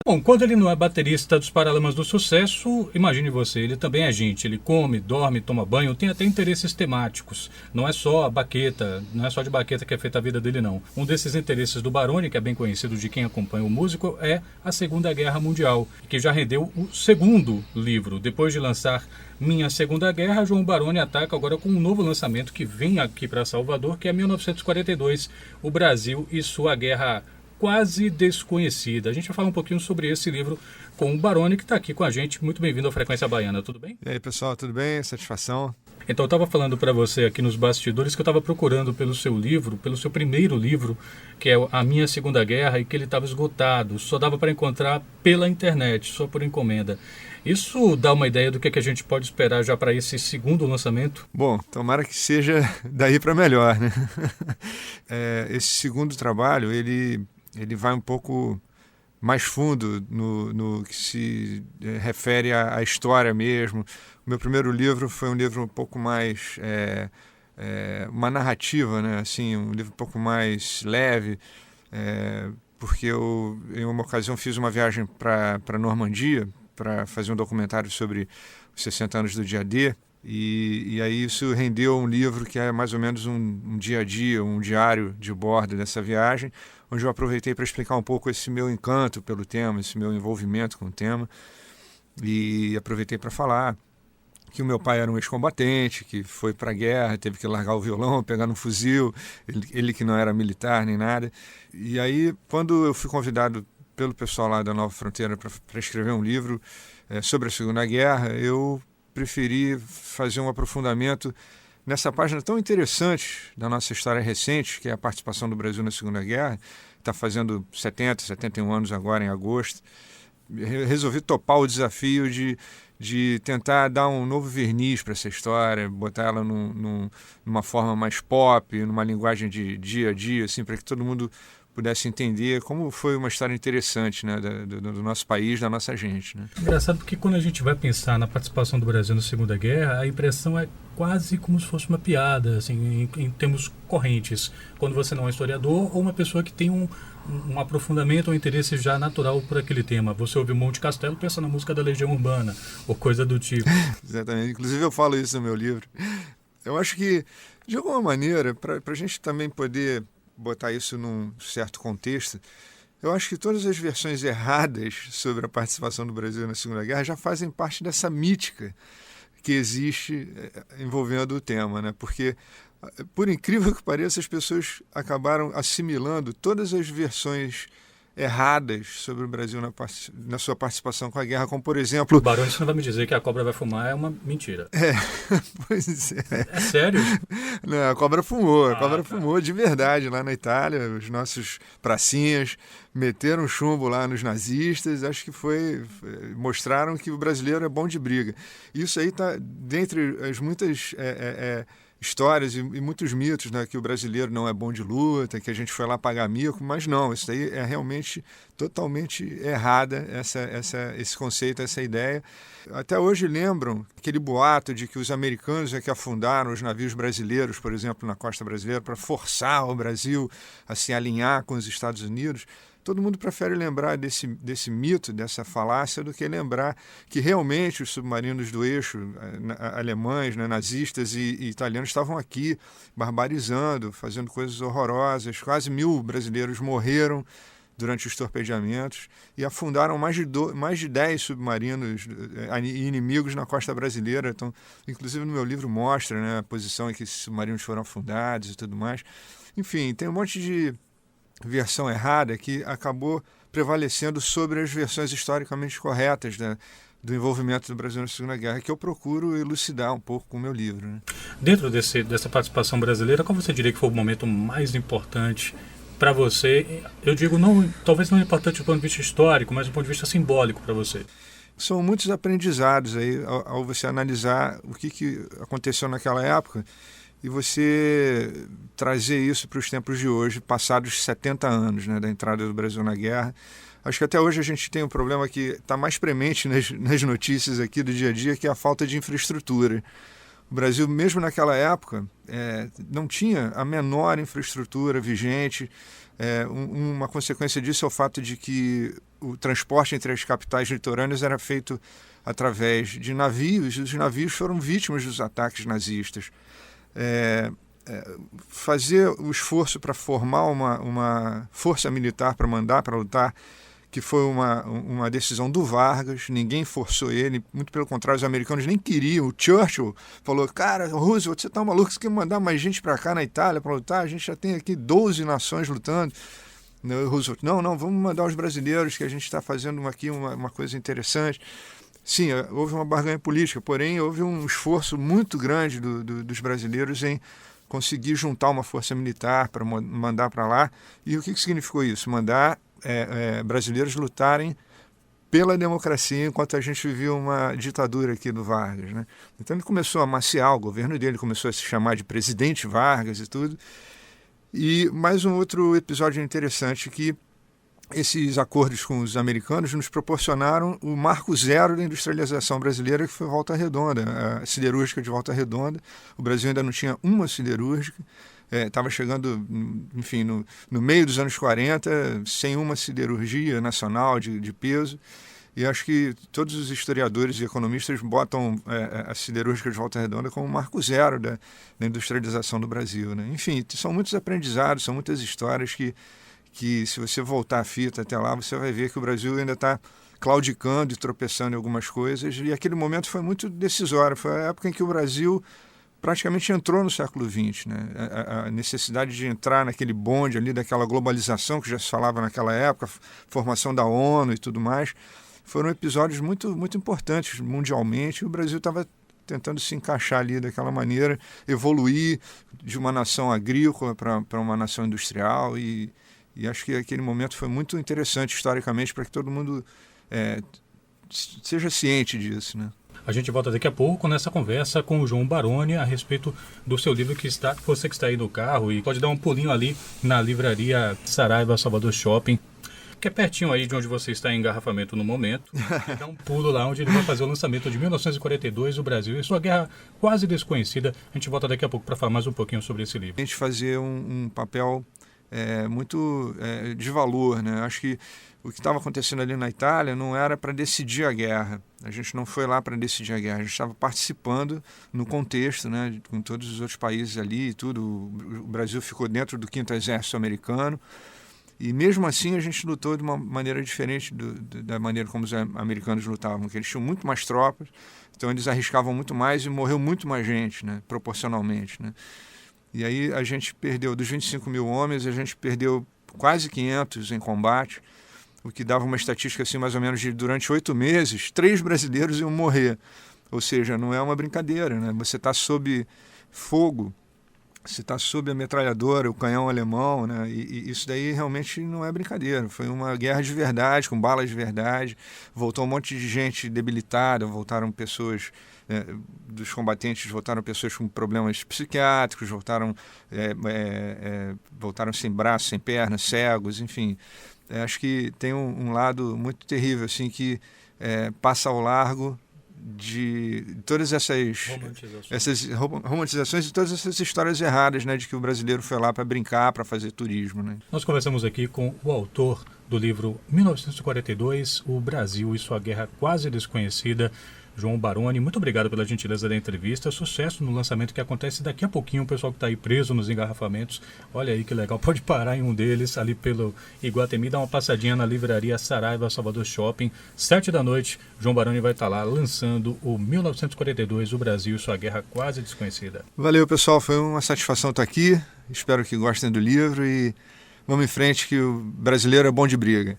Bom, quando ele não é baterista dos Paralamas do Sucesso, imagine você, ele também é gente. Ele come, dorme, toma banho, tem até interesses temáticos. Não é só a baqueta, não é só de baqueta que é feita a vida dele, não. Um desses interesses do Baroni, que é bem conhecido de quem acompanha o músico, é a Segunda Guerra Mundial, que já rendeu o segundo livro. Depois de lançar Minha Segunda Guerra, João Baroni ataca agora com um novo lançamento que vem aqui para Salvador, que é 1942, o Brasil e sua Guerra Quase Desconhecida. A gente vai falar um pouquinho sobre esse livro com o Baroni, que está aqui com a gente. Muito bem-vindo ao Frequência Baiana, tudo bem? E aí, pessoal, tudo bem? Satisfação? Então, eu estava falando para você aqui nos bastidores que eu estava procurando pelo seu livro, pelo seu primeiro livro, que é A Minha Segunda Guerra, e que ele estava esgotado. Só dava para encontrar pela internet, só por encomenda. Isso dá uma ideia do que a gente pode esperar já para esse segundo lançamento? Bom, tomara que seja daí para melhor, né? Esse segundo trabalho, ele vai um pouco mais fundo no que se refere à história mesmo. O meu primeiro livro foi um livro um pouco mais... uma narrativa, né? Assim, um livro um pouco mais leve, porque eu, em uma ocasião, fiz uma viagem para Normandia para fazer um documentário sobre os 60 anos do dia D, e aí isso rendeu um livro que é mais ou menos um dia a dia, um diário de bordo dessa viagem, onde eu aproveitei para explicar um pouco esse meu encanto pelo tema, esse meu envolvimento com o tema, e aproveitei para falar que o meu pai era um ex-combatente, que foi para a guerra, teve que largar o violão, pegar no fuzil, ele que não era militar nem nada. E aí, quando eu fui convidado pelo pessoal lá da Nova Fronteira para escrever um livro sobre a Segunda Guerra, eu preferi fazer um aprofundamento nessa página tão interessante da nossa história recente, que é a participação do Brasil na Segunda Guerra. Está fazendo 71 anos agora, em agosto. Resolvi topar o desafio de tentar dar um novo verniz para essa história, botar ela numa forma mais pop, numa linguagem de dia a dia, assim, para que todo mundo pudesse entender como foi uma história interessante, né, do nosso país, da nossa gente, né? Engraçado porque quando a gente vai pensar na participação do Brasil na Segunda Guerra, a impressão é quase como se fosse uma piada, assim, em termos correntes. Quando você não é historiador ou uma pessoa que tem um aprofundamento ou interesse já natural por aquele tema. Você ouve Monte Castelo, pensa na música da Legião Urbana ou coisa do tipo. Exatamente. Inclusive eu falo isso no meu livro. Eu acho que, de alguma maneira, para a gente também poder botar isso num certo contexto, eu acho que todas as versões erradas sobre a participação do Brasil na Segunda Guerra já fazem parte dessa mítica que existe envolvendo o tema, né? Porque, por incrível que pareça, as pessoas acabaram assimilando todas as versões erradas sobre o Brasil na sua participação com a guerra, como por exemplo... O Baroni, você não vai me dizer que a cobra vai fumar é uma mentira. Pois é. É sério? Não, a cobra fumou de verdade lá na Itália. Os nossos pracinhas meteram chumbo lá nos nazistas. Acho que mostraram que o brasileiro é bom de briga. Isso aí está dentre as muitas histórias e muitos mitos, né, que o brasileiro não é bom de luta, que a gente foi lá pagar mico, mas não, isso aí é realmente totalmente errada, esse conceito, essa ideia. Até hoje lembram aquele boato de que os americanos é que afundaram os navios brasileiros, por exemplo, na costa brasileira, para forçar o Brasil a se alinhar com os Estados Unidos. Todo mundo prefere lembrar desse mito, dessa falácia, do que lembrar que realmente os submarinos do eixo, alemães, né, nazistas e italianos, estavam aqui barbarizando, fazendo coisas horrorosas. Quase 1.000 brasileiros morreram durante os torpedeamentos e afundaram mais de 10 submarinos inimigos na costa brasileira. Então, inclusive no meu livro mostra, né, a posição em que esses submarinos foram afundados e tudo mais. Enfim, tem um monte de versão errada que acabou prevalecendo sobre as versões historicamente corretas, né, do envolvimento do Brasil na Segunda Guerra, que eu procuro elucidar um pouco com o meu livro, né? Dentro dessa participação brasileira, qual você diria que foi o momento mais importante para você? Eu digo, talvez não importante do ponto de vista histórico, mas do ponto de vista simbólico para você. São muitos aprendizados aí ao você analisar o que aconteceu naquela época e você trazer isso para os tempos de hoje, passados 70 anos, né, da entrada do Brasil na guerra. Acho que até hoje a gente tem um problema que está mais premente nas notícias aqui do dia a dia, que é a falta de infraestrutura. O Brasil, mesmo naquela época, não tinha a menor infraestrutura vigente. Uma consequência disso é o fato de que o transporte entre as capitais litorâneas era feito através de navios, e os navios foram vítimas dos ataques nazistas. Fazer o esforço para formar uma força militar para mandar para lutar, que foi uma decisão do Vargas, ninguém forçou ele, muito pelo contrário, os americanos nem queriam. O Churchill falou, cara, Roosevelt, você está maluco, você quer mandar mais gente para cá na Itália para lutar? A gente já tem aqui 12 nações lutando. O Roosevelt, não, vamos mandar os brasileiros, que a gente está fazendo aqui uma coisa interessante. Sim, houve uma barganha política, porém houve um esforço muito grande dos brasileiros em conseguir juntar uma força militar para mandar para lá. E o que significou isso? Mandar brasileiros lutarem pela democracia enquanto a gente vivia uma ditadura aqui do Vargas, né? Então ele começou a amaciar, o governo dele começou a se chamar de Presidente Vargas e tudo. E mais um outro episódio interessante, que esses acordos com os americanos nos proporcionaram o marco zero da industrialização brasileira, que foi Volta Redonda, a siderúrgica de Volta Redonda. O Brasil ainda não tinha uma siderúrgica, estava chegando, enfim, no meio dos anos 40, sem uma siderurgia nacional de peso. E acho que todos os historiadores e economistas botam a siderúrgica de Volta Redonda como um marco zero da industrialização do Brasil, né? Enfim, são muitos aprendizados, são muitas histórias que se você voltar a fita até lá, você vai ver que o Brasil ainda está claudicando e tropeçando em algumas coisas. E aquele momento foi muito decisório. Foi a época em que o Brasil praticamente entrou no século XX, né? A necessidade de entrar naquele bonde ali daquela globalização que já se falava naquela época, formação da ONU e tudo mais, foram episódios muito, muito importantes mundialmente. E o Brasil estava tentando se encaixar ali daquela maneira, evoluir de uma nação agrícola para uma nação industrial. E acho que aquele momento foi muito interessante historicamente para que todo mundo seja ciente disso, né? A gente volta daqui a pouco nessa conversa com o João Baroni a respeito do seu livro você que está aí no carro e pode dar um pulinho ali na livraria Saraiva Salvador Shopping, que é pertinho aí de onde você está em engarrafamento no momento. Dá um pulo lá onde ele vai fazer o lançamento de 1942, o Brasil e sua guerra quase desconhecida. A gente volta daqui a pouco para falar mais um pouquinho sobre esse livro. A gente fazer um papel muito de valor, né? Acho que o que estava acontecendo ali na Itália não era para decidir a guerra. A gente não foi lá para decidir a guerra. A gente estava participando no contexto, né, com todos os outros países ali e tudo. O Brasil ficou dentro do 5º Exército Americano. E mesmo assim a gente lutou de uma maneira diferente da maneira como os americanos lutavam, porque eles tinham muito mais tropas, então eles arriscavam muito mais e morreu muito mais gente, né, proporcionalmente, né? E aí a gente perdeu, dos 25 mil homens, a gente perdeu quase 500 em combate, o que dava uma estatística assim mais ou menos de durante 8 meses, 3 brasileiros iam morrer. Ou seja, não é uma brincadeira, né? Você está sob fogo, você está sob a metralhadora, o canhão alemão, né? E isso daí realmente não é brincadeira. Foi uma guerra de verdade, com balas de verdade. Voltou um monte de gente debilitada, voltaram pessoas, dos combatentes, voltaram pessoas com problemas psiquiátricos, voltaram sem braços, sem pernas, cegos, enfim. Acho que tem um lado muito terrível, assim, que passa ao largo de todas essas romantizações e todas essas histórias erradas, né, de que o brasileiro foi lá para brincar, para fazer turismo, né? Nós conversamos aqui com o autor do livro 1942, O Brasil e Sua Guerra Quase Desconhecida, João Baroni. Muito obrigado pela gentileza da entrevista. Sucesso no lançamento que acontece daqui a pouquinho. O pessoal que está aí preso nos engarrafamentos, olha aí que legal, pode parar em um deles ali pelo Iguatemi, dar uma passadinha na livraria Saraiva Salvador Shopping, 7 da noite. João Baroni vai estar lá lançando o 1942, O Brasil e Sua Guerra Quase Desconhecida. Valeu, pessoal, foi uma satisfação estar aqui. Espero que gostem do livro e vamos em frente, que o brasileiro é bom de briga.